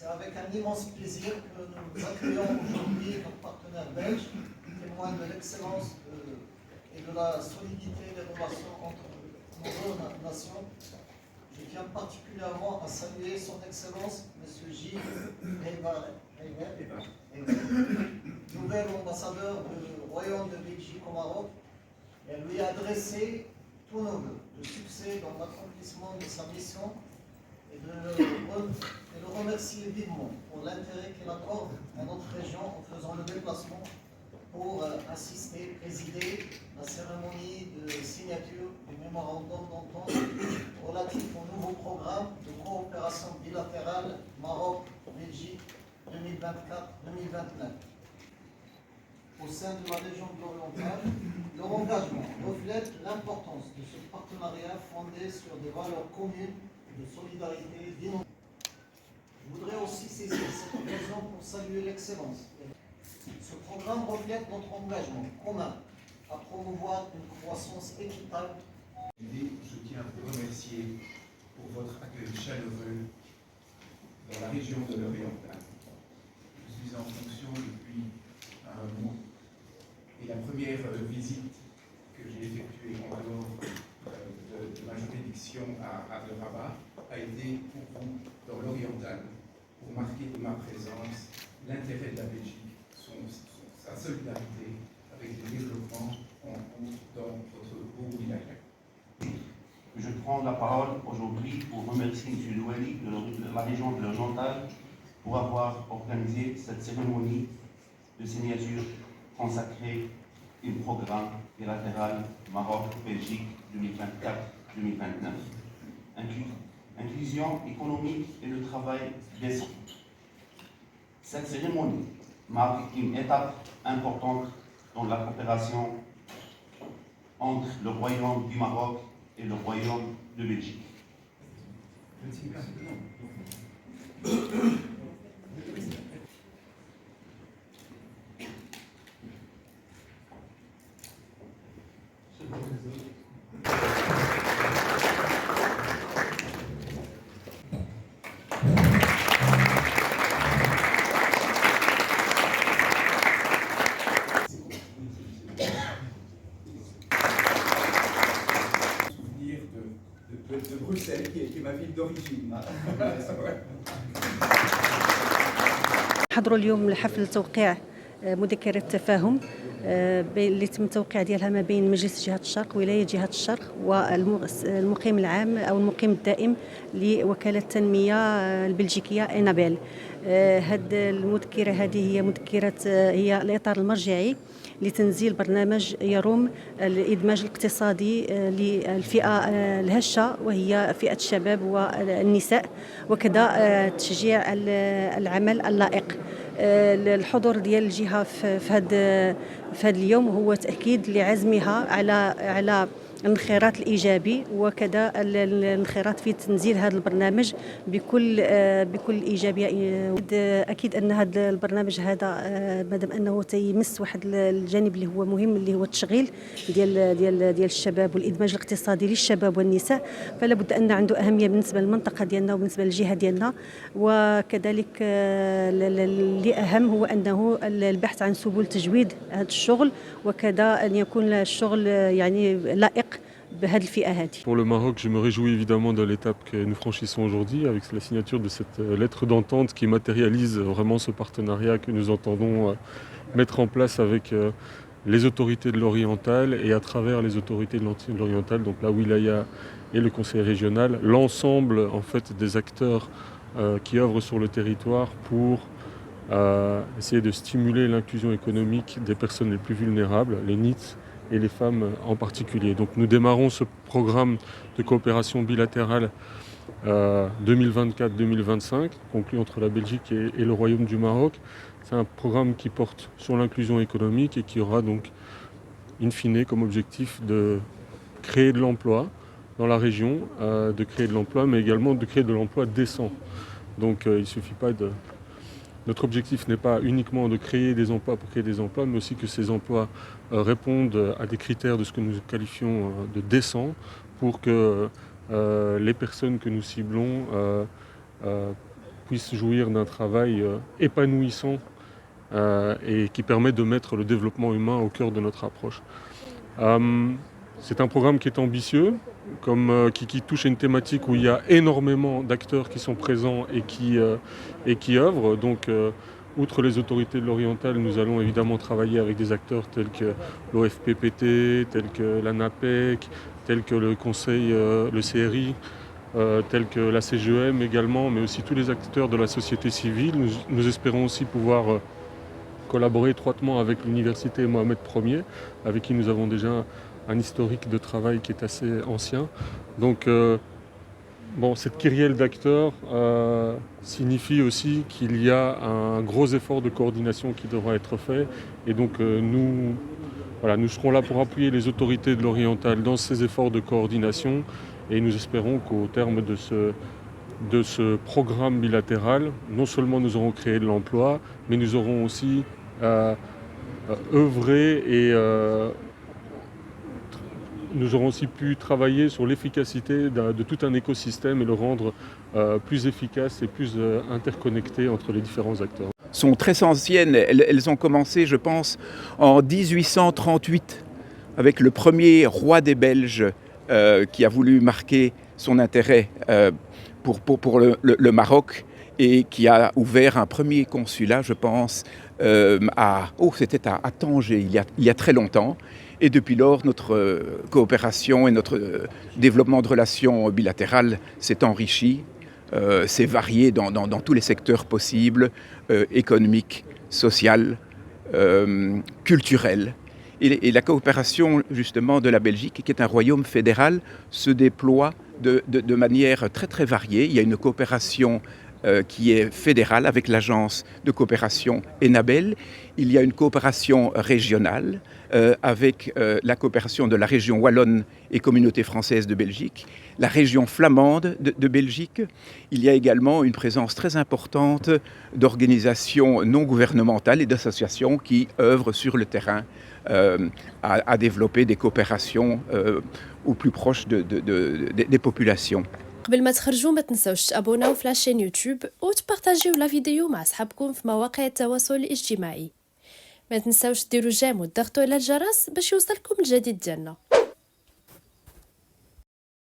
C'est avec un immense plaisir que nous accueillons aujourd'hui notre partenaire belge, témoin de l'excellence et de la solidité des relations entre nos deux nations. Je tiens particulièrement à saluer son Excellence, M. Gilles Heybert, nouvel ambassadeur du Royaume de Belgique au Maroc, et lui adresser tous nos vœux de succès dans l'accomplissement de sa mission et de le remercier vivement pour l'intérêt qu'il accorde à notre région en faisant le déplacement pour assister, présider la cérémonie de signature du mémorandum d'entente relatif au nouveau programme de coopération bilatérale Maroc-Belgique 2024-2029. Au sein de la région de l'Oriental, leur engagement reflète l'importance de ce partenariat fondé sur des valeurs communes de solidarité, d'innovation. Je voudrais aussi saisir cette occasion pour saluer l'excellence. Ce programme reflète notre engagement commun à promouvoir une croissance équitable. Je tiens à vous remercier pour votre accueil chaleureux dans la région de l'Oriental. Je suis en fonction depuis un mois et la première visite que j'ai effectuée en dehors de ma juridiction à Le Rabat a été pour vous dans l'Oriental, pour marquer de ma présence l'intérêt de la Belgique, sa solidarité avec les développements en cours dans votre beau village. Je prends la parole aujourd'hui pour remercier M. Louali de la région de l'Oriental pour avoir organisé cette cérémonie de signature consacrée au programme bilatéral Maroc-Belgique 2024-2029. Inclusion économique et le travail décent. Cette cérémonie marque une étape importante dans la coopération entre le Royaume du Maroc et le Royaume de Belgique. De Bruxelles, qui est ma ville d'origine. حضروا اليوم لحفل توقيع مذكرة تفاهم اللي تم التوقيع ديالها ما بين مجلس جهة الشرق ولاية جهة الشرق والمقيم العام أو المقيم الدائم لوكالة التنمية البلجيكية إنابيل. هذه المذكرة هذه هي مذكرة هي الإطار المرجعي لتنزيل برنامج يروم الإدماج الاقتصادي للفئة الهشة وهي فئة الشباب والنساء وكذا تشجيع العمل اللائق. الحضور ديال الجهة في هذا اليوم هو تأكيد لعزمها على الانخراط الإيجابي وكذا الانخراط في تنزيل هذا البرنامج بكل إيجابية. أكيد أن هذا البرنامج هذا مادام أنه تيمس واحد الجانب اللي هو مهم اللي هو التشغيل ديال الشباب والإدماج الاقتصادي للشباب والنساء، فلا بد أن عنده أهمية بالنسبة للمنطقة ديالنا وبالنسبة للجهة ديالنا. وكذلك اللي أهم هو أنه البحث عن سبل تجويد هذا الشغل وكذا أن يكون الشغل يعني لائق. Pour le Maroc, je me réjouis évidemment de l'étape que nous franchissons aujourd'hui avec la signature de cette lettre d'entente qui matérialise vraiment ce partenariat que nous entendons mettre en place avec les autorités de l'Oriental et à travers les autorités de l'Oriental, donc la Wilaya et le Conseil régional, l'ensemble en fait des acteurs qui œuvrent sur le territoire pour essayer de stimuler l'inclusion économique des personnes les plus vulnérables, les NEET, et les femmes en particulier. Donc nous démarrons ce programme de coopération bilatérale 2024-2025, conclu entre la Belgique et le Royaume du Maroc. C'est un programme qui porte sur l'inclusion économique et qui aura donc, in fine, comme objectif de créer de l'emploi dans la région, de créer de l'emploi, mais également de créer de l'emploi décent. Donc il ne suffit pas de... Notre objectif n'est pas uniquement de créer des emplois pour créer des emplois, mais aussi que ces emplois répondent à des critères de ce que nous qualifions de décent pour que les personnes que nous ciblons puissent jouir d'un travail épanouissant et qui permet de mettre le développement humain au cœur de notre approche. C'est un programme qui est ambitieux, qui touche à une thématique où il y a énormément d'acteurs qui sont présents et qui œuvrent. Donc, outre les autorités de l'Oriental, nous allons évidemment travailler avec des acteurs tels que l'OFPPT, tels que l'ANAPEC, tels que le Conseil, le CRI, tels que la CGEM également, mais aussi tous les acteurs de la société civile. Nous espérons aussi pouvoir collaborer étroitement avec l'université Mohamed Ier, avec qui nous avons déjà un historique de travail qui est assez ancien. Donc, cette kyrielle d'acteurs signifie aussi qu'il y a un gros effort de coordination qui devra être fait. Et donc, nous serons là pour appuyer les autorités de l'Oriental dans ces efforts de coordination. Et nous espérons qu'au terme de ce programme bilatéral, non seulement nous aurons créé de l'emploi, mais nous aurons aussi œuvré et nous aurons aussi pu travailler sur l'efficacité de tout un écosystème et le rendre plus efficace et plus interconnecté entre les différents acteurs. Sont très anciennes, elles ont commencé, je pense, en 1838 avec le premier roi des Belges qui a voulu marquer son intérêt pour le Maroc et qui a ouvert un premier consulat, je pense, c'était à Tanger il y a très longtemps. Et depuis lors, notre coopération et notre développement de relations bilatérales s'est enrichi, s'est varié dans tous les secteurs possibles, économiques, sociaux, culturels. Et la coopération justement de la Belgique, qui est un royaume fédéral, se déploie de manière très très variée. Il y a une coopération qui est fédérale avec l'agence de coopération ENABEL. Il y a une coopération régionale avec la coopération de la région wallonne et communauté française de Belgique, la région flamande de Belgique. Il y a également une présence très importante d'organisations non gouvernementales et d'associations qui œuvrent sur le terrain à développer des coopérations au plus proche des populations. قبل ما تخرجوا ما تنسوش تابوناو في لاشين يوتيوب وتبارطاجيو لا فيديو مع اصحابكم في مواقع التواصل الاجتماعي. ما تنسوش ديروا جيم وتضغطوا على الجرس باش يوصلكم الجديد ديالنا.